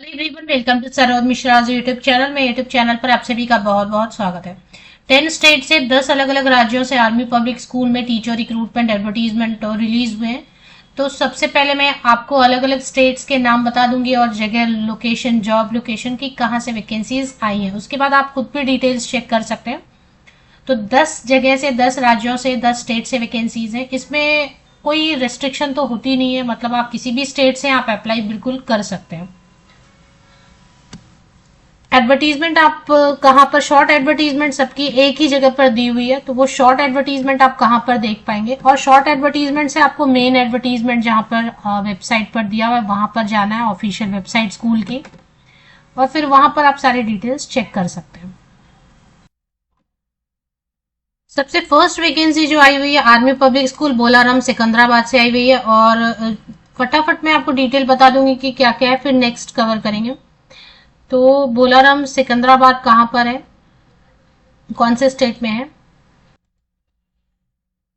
Hello everyone, welcome to Saroj Mishra YouTube channel में। YouTube channel पर आप सभी का बहुत बहुत स्वागत है। 10 स्टेट से 10 अलग अलग राज्यों से आर्मी पब्लिक स्कूल में टीचर रिक्रूटमेंट एडवर्टीजमेंट रिलीज हुए हैं। तो सबसे पहले मैं आपको अलग अलग स्टेट्स के नाम बता दूंगी और जगह, लोकेशन, जॉब लोकेशन की कहाँ से वैकेंसीज आई है। उसके बाद आप खुद भी डिटेल्स चेक कर सकते हैं। तो 10 जगह से 10 राज्यों से 10 स्टेट से वैकेंसीज है। इसमें कोई रेस्ट्रिक्शन तो होती नहीं है, मतलब आप किसी भी स्टेट से आप अप्लाई बिल्कुल कर सकते हैं। एडवर्टीजमेंट आप कहाँ पर, शॉर्ट एडवर्टीजमेंट सबकी एक ही जगह पर दी हुई है, तो वो शॉर्ट एडवर्टीजमेंट आप कहाँ पर देख पाएंगे। और शॉर्ट एडवर्टीजमेंट से आपको मेन एडवर्टीजमेंट जहाँ पर वेबसाइट पर दिया हुआ है वहां पर जाना है, ऑफिशियल वेबसाइट स्कूल की, और फिर वहां पर आप सारी डिटेल्स चेक कर सकते हैं। सबसे फर्स्ट वैकेंसी जो आई हुई है army public school Bolarum Secunderabad से आई हुई है। और फटाफट मैं आपको डिटेल बता दूंगी कि क्या क्या है, फिर नेक्स्ट कवर करेंगे। तो बोलाराम सिकंदराबाद कहाँ पर है, कौन से स्टेट में है?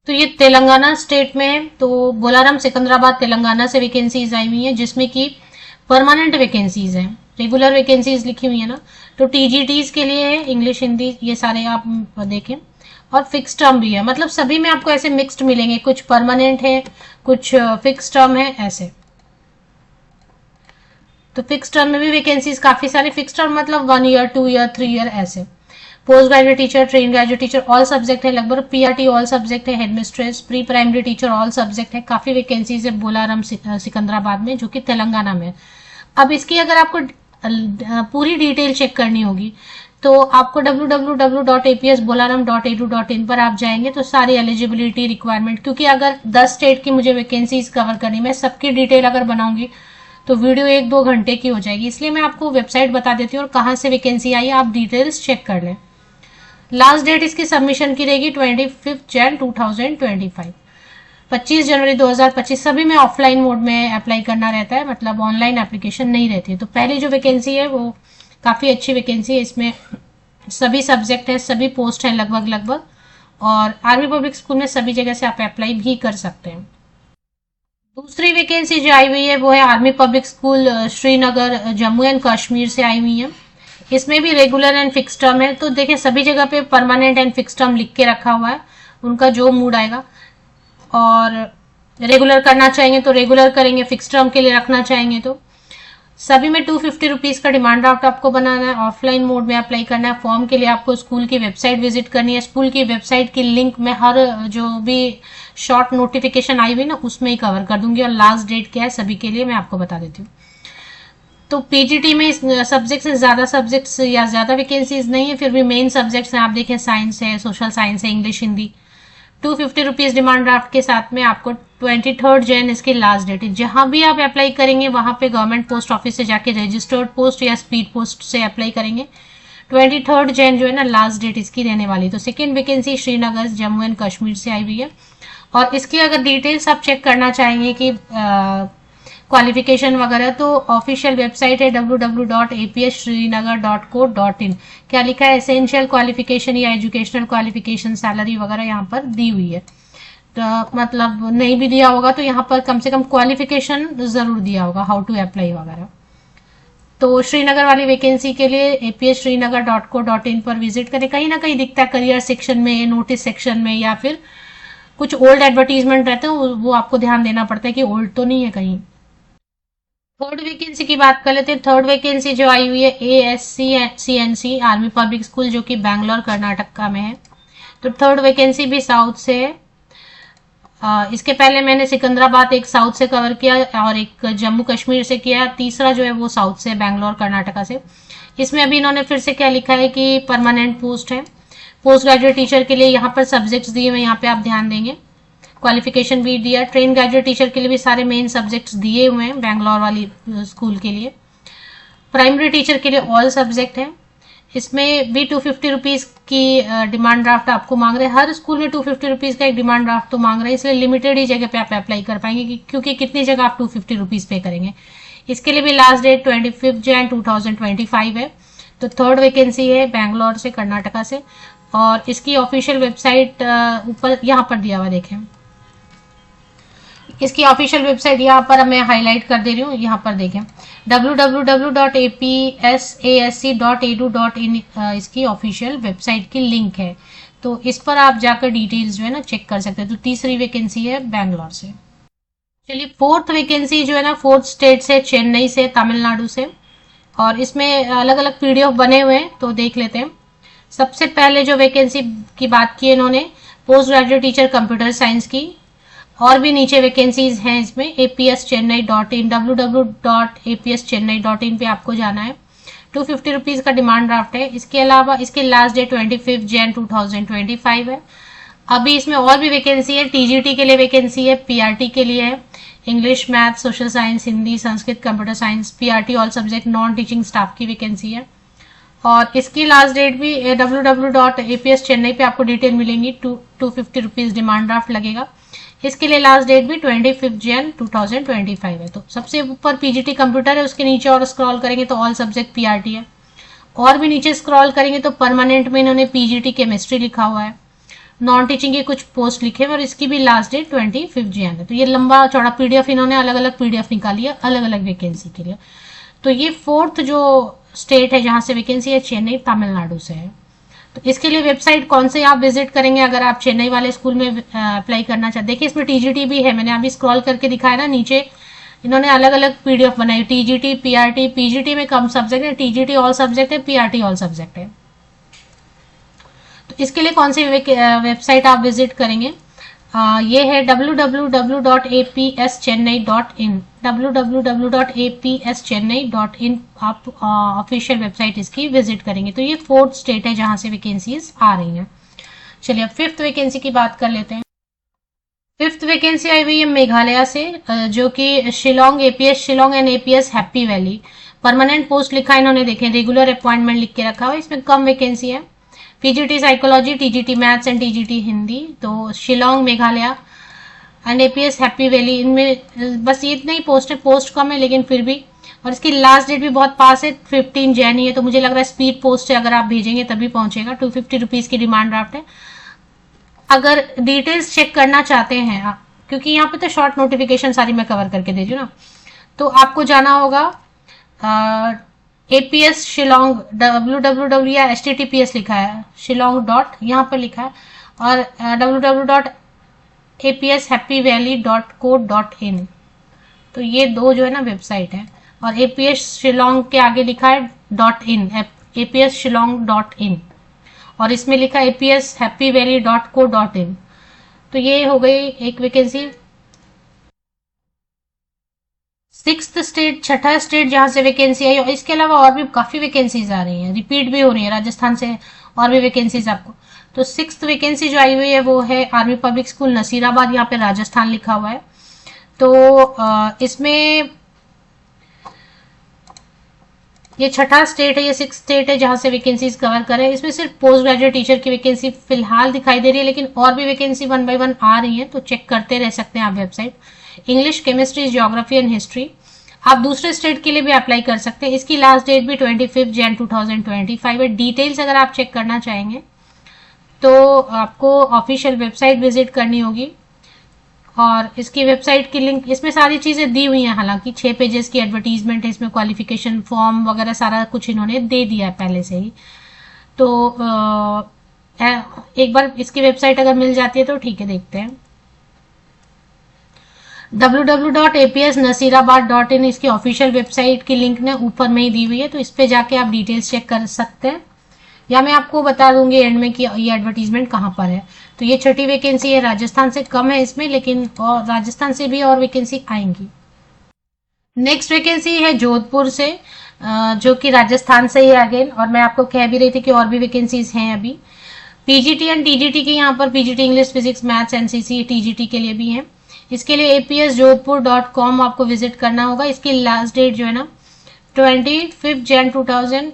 तो ये तेलंगाना स्टेट में है। तो बोलाराम सिकंदराबाद तेलंगाना से वैकेंसीज आई हुई है, जिसमें कि परमानेंट वैकेंसीज हैं, रेगुलर वैकेंसीज लिखी हुई है ना। तो टीजीटीज के लिए है, इंग्लिश हिंदी ये सारे आप देखें। और फिक्स टर्म भी है, मतलब सभी में आपको ऐसे मिक्स्ड मिलेंगे, कुछ परमानेंट है, कुछ फिक्स टर्म है ऐसे। तो फिक्स टर्म में भी वैकेंसीज काफी सारे, फिक्स टर्म मतलब 1 ईयर 2 ईयर 3 ईयर ऐसे। Post graduate teacher, train graduate teacher, all subject है लगभग। पीआरटी ऑल सब्जेक्ट है, headmistress, pre primary teacher all subject है। काफी वैकेंसीज है बोलाराम सिकंदराबाद में, जो कि तेलंगाना में। अब इसकी अगर आपको पूरी डिटेल चेक करनी होगी तो आपको www.apsbolaram.edu.in पर आप जाएंगे तो सारी एलिजिबिलिटी रिक्वायरमेंट, क्योंकि अगर 10 स्टेट की मुझे वैकेंसीज कवर करनी, मैं सबकी डिटेल अगर बनाऊंगी तो वीडियो 1-2 घंटे की हो जाएगी। इसलिए मैं आपको वेबसाइट बता देती हूँ और कहाँ से वैकेंसी आई आप डिटेल्स चेक कर लें। लास्ट डेट इसकी सबमिशन की रहेगी 25 जन 2025, 25 जनवरी 2025। सभी में ऑफलाइन मोड में अप्लाई करना रहता है, मतलब ऑनलाइन एप्लीकेशन नहीं रहती है। तो पहली जो वैकेंसी है वो काफी अच्छी वैकेंसी है, इसमें सभी सब्जेक्ट है, सभी पोस्ट है लगभग। और आर्मी पब्लिक स्कूल में सभी जगह से आप अप्लाई भी कर सकते हैं। दूसरी वैकेंसी जो आई हुई है वो है army public school Srinagar Jammu and Kashmir से आई हुई है। इसमें भी रेगुलर एंड फिक्स टर्म है। तो देखिए सभी जगह पे परमानेंट एंड फिक्स टर्म लिख के रखा हुआ है, उनका जो मूड आएगा। और रेगुलर करना चाहेंगे तो रेगुलर करेंगे, फिक्स टर्म के लिए रखना चाहेंगे तो। सभी में 250 रुपीज का डिमांड ड्राफ्ट आपको बनाना है, ऑफलाइन मोड में अप्लाई करना है। फॉर्म के लिए आपको स्कूल की वेबसाइट विजिट करनी है। स्कूल की वेबसाइट की लिंक मैं हर जो भी शॉर्ट नोटिफिकेशन आई हुई ना उसमें ही कवर कर दूंगी। और लास्ट डेट क्या है सभी के लिए मैं आपको बता देती हूँ। तो पीजीटी में सब्जेक्ट से ज्यादा सब्जेक्ट्स या ज्यादा वैकेंसीज नहीं है, फिर भी मेन सब्जेक्ट्स हैं आप देखें, साइंस है, सोशल साइंस है, English Hindi. 250 rupees demand draft के साथ में आपको 23 जैन इसकी लास्ट डेट है। जहां भी आप अप्लाई करेंगे वहां पे गवर्नमेंट पोस्ट ऑफिस से जाके रजिस्टर्ड पोस्ट या स्पीड पोस्ट से अप्लाई करेंगे। 23 जैन जो है ना लास्ट डेट इसकी रहने वाली। तो second vacancy Srinagar Jammu and Kashmir से आई हुई है। और इसकी अगर डिटेल्स आप चेक करना चाहेंगे कि क्वालिफिकेशन वगैरह, तो ऑफिशियल वेबसाइट है www.apssrinagar.co.in। क्या लिखा है, एसेंशियल क्वालिफिकेशन या एजुकेशनल क्वालिफिकेशन, सैलरी वगैरह यहाँ पर दी हुई है। तो मतलब नहीं भी दिया होगा तो यहाँ पर कम से कम क्वालिफिकेशन जरूर दिया होगा, हाउ टू अप्लाई वगैरह। तो श्रीनगर वाली वैकेंसी के लिए apsrinagar.co.in पर विजिट करें। कहीं ना कहीं दिखता है करियर सेक्शन में, नोटिस सेक्शन में, या फिर कुछ ओल्ड एडवर्टीजमेंट रहते हैं, वो आपको ध्यान देना पड़ता है कि ओल्ड तो नहीं है कहीं। थर्ड वैकेंसी की बात कर लेते हैं। थर्ड वैकेंसी जो आई हुई है ASCNC आर्मी पब्लिक स्कूल, जो कि बैंगलोर कर्नाटका में है। तो थर्ड वैकेंसी भी साउथ से है। इसके पहले मैंने सिकंदराबाद एक साउथ से कवर किया और एक जम्मू कश्मीर से किया, तीसरा जो है वो साउथ से, बैंगलोर कर्नाटका से। इसमें अभी इन्होंने फिर से क्या लिखा है कि परमानेंट पोस्ट है। पोस्ट ग्रेजुएट टीचर के लिए यहाँ पर सब्जेक्ट्स दिए हुए, यहाँ पे आप ध्यान देंगे। क्वालिफिकेशन भी दिया। ट्रेन ग्रेजुएट टीचर के लिए भी सारे मेन सब्जेक्ट्स दिए हुए हैं बैंगलोर वाली स्कूल के लिए। प्राइमरी टीचर के लिए ऑल सब्जेक्ट है। इसमें भी 250 रुपीज की डिमांड ड्राफ्ट आपको मांग रहे हैं। हर स्कूल में 250 रुपीज का एक डिमांड ड्राफ्ट तो मांग रहे हैं, इसलिए लिमिटेड ही जगह पे आप अप्लाई कर पाएंगे, क्योंकि कितनी जगह आप 250 रुपीज पे करेंगे। इसके लिए भी लास्ट डेट 25 जैन 2025 है। तो थर्ड वैकेंसी है बैंगलोर से, कर्नाटका से। और इसकी ऑफिशियल वेबसाइट ऊपर यहाँ पर दिया हुआ देखें। इसकी ऑफिशियल वेबसाइट यहाँ पर मैं हाईलाइट कर दे रही हूँ, यहाँ पर देखें www.apsasc.edu.in इसकी ऑफिशियल वेबसाइट की लिंक है, तो इस पर आप जाकर डिटेल्स जो है ना चेक कर सकते हैं। तो तीसरी वैकेंसी है बैंगलोर से। चलिए फोर्थ वैकेंसी जो है ना फोर्थ स्टेट से, चेन्नई से, तमिलनाडु से, और इसमें अलग अलग पीडीएफ बने हुए हैं तो देख लेते हैं। सबसे पहले जो वैकेंसी की बात की इन्होंने post graduate teacher computer science की, और भी नीचे वैकेंसीज हैं इसमें apschennai.in www.apschennai.in पे आपको जाना है। 250 रुपीज का डिमांड ड्राफ्ट है। इसके अलावा इसकी लास्ट डेट 25 जैन 2025 है। अभी इसमें और भी वैकेंसी है, टीजीटी के लिए वैकेंसी है, पीआरटी के लिए है, English, math, social science, Hindi, Sanskrit, computer science, PRT all subject, non teaching staff की वैकेंसी है। और इसकी लास्ट डेट भी www.apschennai पे आपको डिटेल मिलेंगी। 250 रुपीज डिमांड ड्राफ्ट लगेगा। इसके लिए लास्ट डेट भी 25 जैन 2025 है। तो सबसे ऊपर पीजीटी कंप्यूटर है, उसके नीचे और स्क्रॉल करेंगे तो ऑल सब्जेक्ट पीआरटी है, और भी नीचे स्क्रॉल करेंगे तो परमानेंट में इन्होंने पीजीटी केमिस्ट्री लिखा हुआ है, नॉन टीचिंग के कुछ पोस्ट लिखे हुए, और इसकी भी लास्ट डेट 25 जैन है। तो ये लंबा चौड़ा पीडीएफ इन्होंने अलग अलग पीडीएफ निकाली है अलग अलग वैकेंसी के लिए। तो ये फोर्थ जो स्टेट है जहां से वैकेंसी है, चेन्नई तमिलनाडु से है। तो इसके लिए वेबसाइट कौन से आप विजिट करेंगे अगर आप चेन्नई वाले स्कूल में अप्लाई करना चाहते? देखिए इसमें टीजीटी भी है, मैंने अभी स्क्रॉल करके दिखाया ना, नीचे इन्होंने अलग अलग पीडीएफ बनाई, टीजीटी, पीआरटी, पीजीटी में कम सब्जेक्ट है, टीजीटी ऑल सब्जेक्ट है, पीआरटी ऑल सब्जेक्ट है। तो इसके लिए कौन सी वेबसाइट आप विजिट करेंगे? ये है www.apschennai.in www.apschennai.in आप ऑफिशियल वेबसाइट इसकी विजिट करेंगे। तो ये फोर्थ स्टेट है जहां से वैकेंसीज आ रही हैं। चलिए अब फिफ्थ वैकेंसी की बात कर लेते हैं। फिफ्थ वैकेंसी आई हुई है मेघालय से, जो कि Shillong, APS Shillong and APS happy valley. Permanent post लिखा है इन्होंने, देखें रेगुलर अपॉइंटमेंट लिख के रखा हुआ है, इसमें कम वैकेंसी है। PGT psychology, TGT maths and TGT Hindi. तो Shillong Meghalaya and APS happy valley, इनमें बस इतना ही पोस्ट है, पोस्ट कम है लेकिन फिर भी। और इसकी लास्ट डेट भी बहुत पास है, 15 जैन ही है, तो मुझे लग रहा है स्पीड पोस्ट है, अगर आप भेजेंगे तभी पहुंचेगा। 250 रुपीज की डिमांड ड्राफ्ट है। अगर डिटेल्स चेक करना चाहते हैं आप, क्योंकि यहाँ पे तो शॉर्ट नोटिफिकेशन सारी मैं कवर करके दे रही हूँ ना, तो आपको जाना होगा एपीएस शिलोंग www या https लिखा है, शिलोंग डॉट यहाँ पर लिखा है, और www.apshappyvalley.co.in। तो ये दो जो है ना वेबसाइट है, और एपीएस शिलोंग के आगे लिखा है .in, apsshillong.in, और इसमें लिखा है apshappyvalley.co.in। तो ये हो गई एक वैकेंसी। सिक्स्थ स्टेट, छठा स्टेट जहां से वैकेंसी आई, और इसके अलावा और भी काफी वैकेंसीज आ रही हैं, रिपीट भी हो रही है राजस्थान से और भी वैकेंसीज आपको। तो सिक्स्थ वैकेंसी जो आई हुई है वो है आर्मी पब्लिक स्कूल नसीराबाद, यहाँ पे राजस्थान लिखा हुआ है। तो इसमें ये छठा स्टेट है, ये सिक्स स्टेट है जहां से वैकेंसीज कवर करें। इसमें सिर्फ पोस्ट ग्रेजुएट टीचर की वैकेंसी फिलहाल दिखाई दे रही है, लेकिन और भी वैकेंसी 1 by 1 आ रही है, तो चेक करते रह सकते हैं आप website. English, chemistry, geography and history. आप दूसरे स्टेट के लिए भी अप्लाई कर सकते हैं। इसकी लास्ट डेट भी 25 जैन 2025 है। डिटेल्स अगर आप चेक करना चाहेंगे तो आपको ऑफिशियल वेबसाइट विजिट करनी होगी, और इसकी वेबसाइट की लिंक, इसमें सारी चीजें दी हुई हैं, हालांकि 6 पेजेस की एडवर्टीजमेंट है, इसमें क्वालिफिकेशन फॉर्म वगैरह सारा कुछ इन्होंने दे दिया है पहले से ही। तो एक बार इसकी वेबसाइट अगर मिल जाती है तो ठीक है, देखते हैं। www.apsnasirabad.in इसकी ऑफिशियल वेबसाइट की लिंक ने ऊपर में ही दी हुई है, तो इस पे जाके आप डिटेल्स चेक कर सकते हैं, या मैं आपको बता दूंगी एंड में कि ये एडवर्टीजमेंट कहाँ पर है। तो ये छठी वैकेंसी है, राजस्थान से कम है इसमें, लेकिन और राजस्थान से भी और वैकेंसी आएंगी। नेक्स्ट वैकेंसी है जोधपुर से, जो कि राजस्थान से ही अगेन, और मैं आपको कह भी रही थी कि और भी वैकेंसीज हैं अभी। पीजीटी एंड टीजीटी की, यहाँ पर PGT English, physics, maths, NCC, TGT के लिए भी है। इसके लिए apsjodhpur.com आपको विजिट करना होगा। इसकी लास्ट डेट जो है ना 25 जैन 2000।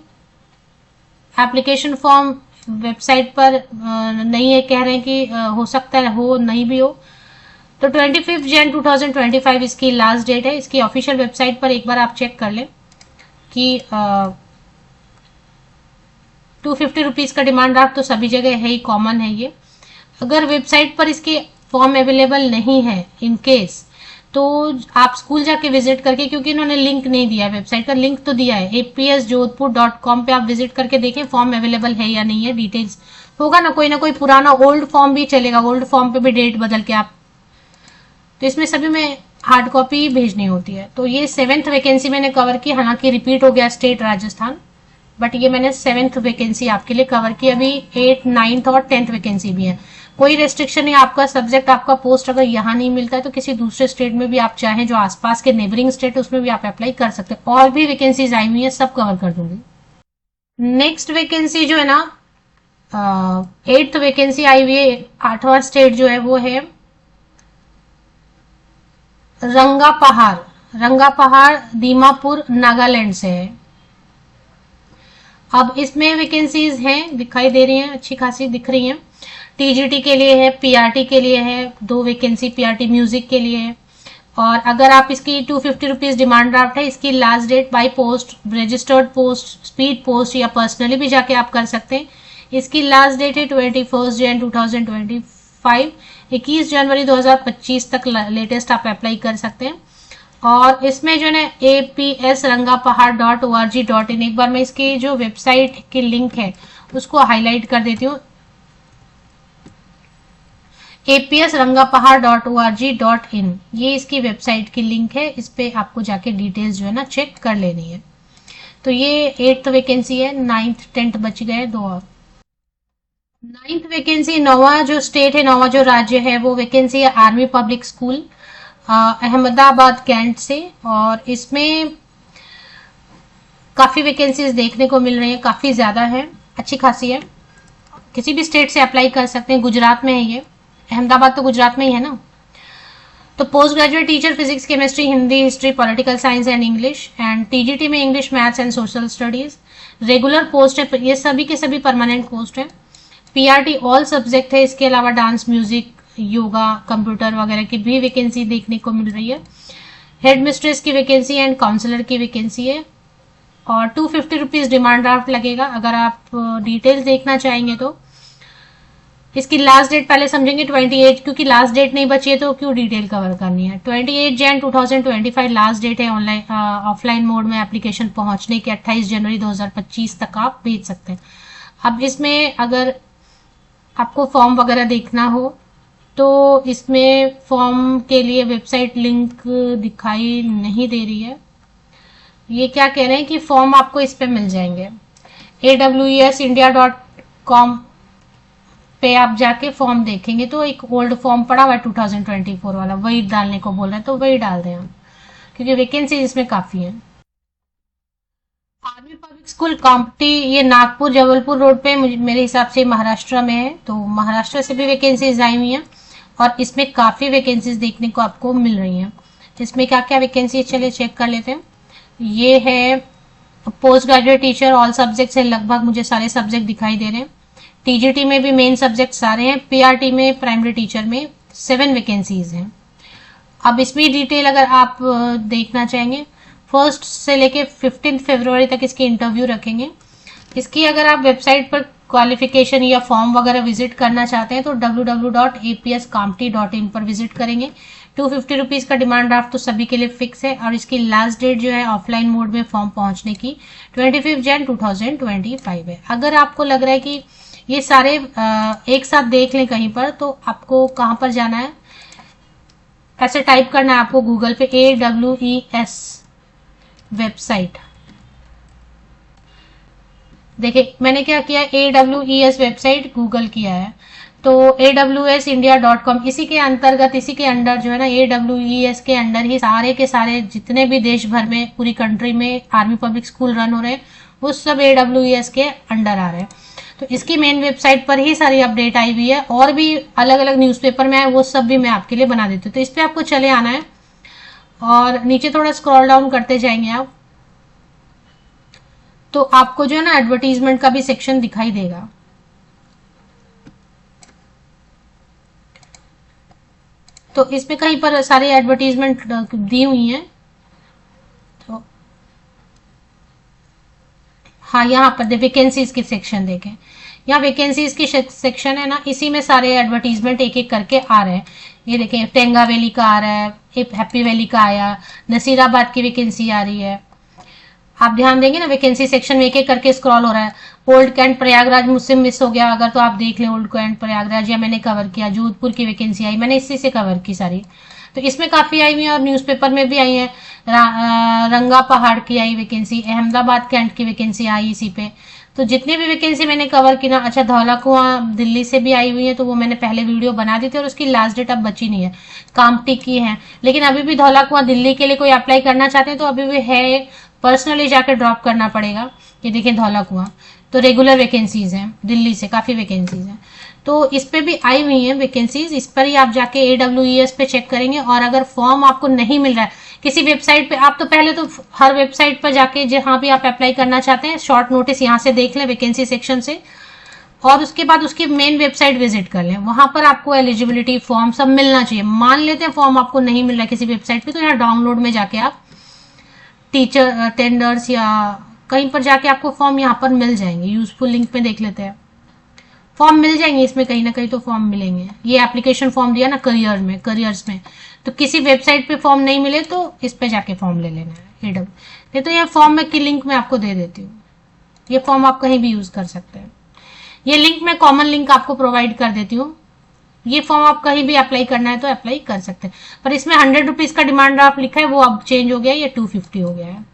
एप्लीकेशन फॉर्म वेबसाइट पर नहीं है, कह रहे हैं कि हो सकता है हो, नहीं भी हो। तो 25 जैन 2025 इसकी लास्ट डेट है। इसकी ऑफिशियल वेबसाइट पर एक बार आप चेक कर लें कि 250 रुपीज का डिमांड ड्राफ्ट तो सभी जगह है ही, कॉमन है ये। अगर वेबसाइट पर इसके फॉर्म अवेलेबल नहीं है इन केस, तो आप स्कूल जाके विजिट करके, क्योंकि इन्होंने लिंक नहीं दिया है, वेबसाइट का लिंक तो दिया है, apsjodhpur.com पे आप विजिट करके देखें फॉर्म अवेलेबल है या नहीं है, डिटेल्स होगा ना कोई पुराना ओल्ड फॉर्म भी चलेगा, ओल्ड फॉर्म पे भी डेट बदल के आप, तो इसमें सभी में हार्ड कॉपी भेजनी होती है। तो ये 7th वैकेंसी मैंने कवर की, हालांकि रिपीट हो गया स्टेट राजस्थान, बट ये मैंने 7th वैकेंसी आपके लिए कवर की। अभी 8th 9th और 10th वैकेंसी भी है। कोई रेस्ट्रिक्शन नहीं, आपका सब्जेक्ट आपका पोस्ट अगर यहाँ नहीं मिलता है तो किसी दूसरे स्टेट में भी आप चाहें, जो आसपास के नेबरिंग स्टेट उसमें भी आप अप्लाई कर सकते हैं। और भी वैकेंसीज आई हुई है, सब कवर कर दूंगी। नेक्स्ट वैकेंसी जो है ना 8th वैकेंसी आई हुई है, 8वां स्टेट जो है वो है रंगा पहाड़ दीमापुर नागालैंड से है। अब इसमें वैकेंसीज हैं, दिखाई दे रही हैं, अच्छी खासी दिख रही हैं। टीजीटी के लिए है, पीआरटी के लिए है, 2 वैकेंसी पीआरटी म्यूजिक के लिए है। और अगर आप इसकी 250 रुपीज डिमांड ड्राफ्ट है, इसकी last date by post, registered post, speed post या पर्सनली भी जाके आप कर सकते हैं। इसकी लास्ट डेट है 21 जन 2025, 21 जनवरी 2025 तक लेटेस्ट आप अप्लाई कर सकते हैं। और इसमें जो है apsrangapahar.org.in, एक बार मैं इसकी जो वेबसाइट की लिंक है उसको हाईलाइट कर देती हूँ। apsrangapahar.org.in ये इसकी वेबसाइट की लिंक है, इस पे आपको जाके डिटेल्स जो है ना चेक कर लेनी है। तो ये 8th वैकेंसी है, 9th 10th बच गए 2 और। 9th वैकेंसी, 9वां जो स्टेट है, 9वां जो राज्य है, वो वैकेंसी है army public school Ahmedabad cantt से। और इसमें काफी वैकेंसीज देखने को मिल रही है, काफी ज्यादा है, अच्छी खासी है। किसी भी स्टेट से अप्लाई कर सकते हैं। गुजरात में है ये, अहमदाबाद तो गुजरात में ही है ना। तो post graduate teacher physics chemistry Hindi history political science and English, and TGT में English maths and social studies. Regular post है, ये सभी के सभी परमानेंट पोस्ट है। पीआरटी ऑल सब्जेक्ट है, इसके अलावा डांस म्यूजिक योगा कंप्यूटर वगैरह की भी वैकेंसी देखने को मिल रही है। हेड मिस्ट्रेस की वैकेंसी एंड काउंसलर की वैकेंसी है। और 250 रुपीज डिमांड ड्राफ्ट लगेगा। अगर आप डिटेल्स देखना चाहेंगे तो इसकी लास्ट डेट पहले समझेंगे 28, क्योंकि लास्ट डेट नहीं बची है तो क्यों डिटेल कवर करनी है। 28 जन 2025 लास्ट डेट है ऑनलाइन ऑफलाइन मोड में एप्लीकेशन पहुंचने की। 28 जनवरी 2025 तक आप भेज सकते हैं। अब इसमें अगर आपको फॉर्म वगैरह देखना हो तो इसमें फॉर्म के लिए वेबसाइट लिंक दिखाई नहीं दे रही है। ये क्या कह रहे हैं कि फॉर्म आपको इस पे मिल जाएंगे, awsindia.com पे आप जाके फॉर्म देखेंगे तो एक ओल्ड फॉर्म पड़ा हुआ है 2024 वाला, वही डालने को बोल रहे हैं, तो वही डाल दें हम, क्योंकि वैकेंसी इसमें काफी है। आर्मी पब्लिक स्कूल कामटी, ये नागपुर जबलपुर रोड पे मेरे हिसाब से महाराष्ट्र में है। तो महाराष्ट्र से भी वैकेंसीज आई हुई हैं और इसमें काफी वैकेंसीज देखने को आपको मिल रही हैं। इसमें क्या क्या वैकेंसी, चलिए चेक कर लेते हैं। ये है post graduate teacher all subjects है, लगभग मुझे सारे सब्जेक्ट दिखाई दे रहे हैं। टीजीटी में भी मेन सब्जेक्ट सारे हैं। पीआरटी में प्राइमरी टीचर में 7 वैकेंसीज हैं। अब इसमें डिटेल अगर आप देखना चाहेंगे, 1 से लेके 15 फरवरी तक इसकी इंटरव्यू रखेंगे। इसकी अगर आप वेबसाइट पर क्वालिफिकेशन या फॉर्म वगैरह विजिट करना चाहते हैं तो www.apskamti.in पर विजिट करेंगे। 250 रुपीज का डिमांड ड्राफ्ट तो सभी के लिए फिक्स है। और इसकी लास्ट डेट जो है ऑफलाइन मोड में फॉर्म पहुंचने की 25 जन 2025 है। अगर आपको लग रहा है कि ये सारे एक साथ देख लें कहीं पर, तो आपको कहां पर जाना है, ऐसे टाइप करना है आपको गूगल पे AWES वेबसाइट। देखिए मैंने क्या किया, AWES वेबसाइट गूगल किया है, तो awsindia.com इसी के अंतर्गत, इसी के अंडर जो है ना, AWES के अंडर ही सारे के सारे जितने भी देश भर में पूरी कंट्री में आर्मी पब्लिक स्कूल रन हो रहे हैं वो सब AWES के अंडर आ रहे हैं। तो इसकी मेन वेबसाइट पर ही सारी अपडेट आई हुई है, और भी अलग अलग न्यूज़पेपर में है, वो सब भी मैं आपके लिए बना देती हूँ। तो इस पे आपको चले आना है और नीचे थोड़ा स्क्रॉल डाउन करते जाएंगे आप, तो आपको जो है ना एडवर्टीजमेंट का भी सेक्शन दिखाई देगा। तो इसमें कहीं पर सारी एडवर्टीजमेंट दी हुई हैं। तो हाँ, यहाँ पर वैकेंसीज की सेक्शन देखें, यहाँ वैकेंसीज की सेक्शन है ना, इसी में सारे एडवर्टीजमेंट एक एक करके आ रहे हैं। ये देखें टेंगा वैली का आ रहा है, एक हैप्पी वैली का आया, नसीराबाद की वैकेंसी आ रही है। आप ध्यान देंगे ना वैकेंसी सेक्शन में एक एक करके स्क्रॉल हो रहा है। ओल्ड कैंट प्रयागराज मुझसे मिस हो गया अगर तो आप देख लें, ओल्ड कैंट प्रयागराज या मैंने कवर किया। जोधपुर की वैकेंसी आई, मैंने इसी से कवर की सारी, तो इसमें काफी आई हुई है और न्यूज़पेपर में भी आई है। रंगा पहाड़ की आई वैकेंसी, अहमदाबाद कैंट की वैकेंसी आई इसी पे। तो जितने भी वैकेंसी मैंने कवर की ना, अच्छा धौला कुआं दिल्ली से भी आई हुई है, तो वो मैंने पहले वीडियो बना दी थी और उसकी लास्ट डेट अब बची नहीं है। कामटी की है, लेकिन अभी भी धौला कुआं दिल्ली के लिए कोई अप्लाई करना चाहते हैं तो अभी भी है, पर्सनली जाकर ड्रॉप करना पड़ेगा। ये देखें धौला कुआं, तो रेगुलर वैकेंसीज हैं, दिल्ली से काफी वैकेंसीज हैं, तो इस पे भी आई हुई है वैकेंसीज। इस पर ही आप जाके AWES पे चेक करेंगे। और अगर फॉर्म आपको नहीं मिल रहा है किसी वेबसाइट पे, आप तो पहले तो हर वेबसाइट पर जाके जहां भी आप अप्लाई करना चाहते हैं शॉर्ट नोटिस यहाँ से देख लें वैकेंसी सेक्शन से, और उसके बाद उसकी मेन वेबसाइट विजिट कर लें। वहां पर आपको एलिजिबिलिटी फॉर्म सब मिलना चाहिए। मान लेते हैं फॉर्म आपको नहीं मिल रहा है किसी वेबसाइट पे, तो यहाँ डाउनलोड में जाके आप टीचर टेंडर्स या कहीं पर जाके आपको फॉर्म यहाँ पर मिल जाएंगे। यूजफुल लिंक पे देख लेते हैं, फॉर्म मिल जाएंगे इसमें, कहीं ना कहीं तो फॉर्म मिलेंगे। ये एप्लीकेशन फॉर्म दिया ना करियर्स में, तो किसी वेबसाइट पे फॉर्म नहीं मिले तो इस पे जाके फॉर्म ले लेना है AW। नहीं तो ये फॉर्म में की लिंक मैं आपको दे देती हूँ, ये फॉर्म आप कहीं भी यूज कर सकते हैं। ये लिंक मैं कॉमन लिंक आपको प्रोवाइड कर देती हूँ। ये फॉर्म आप कहीं भी अप्लाई करना है तो अप्लाई कर सकते हैं, पर इसमें 100 रुपीज का डिमांड ड्राफ्ट लिखा है, वो अब चेंज हो गया, ये 250 हो गया है।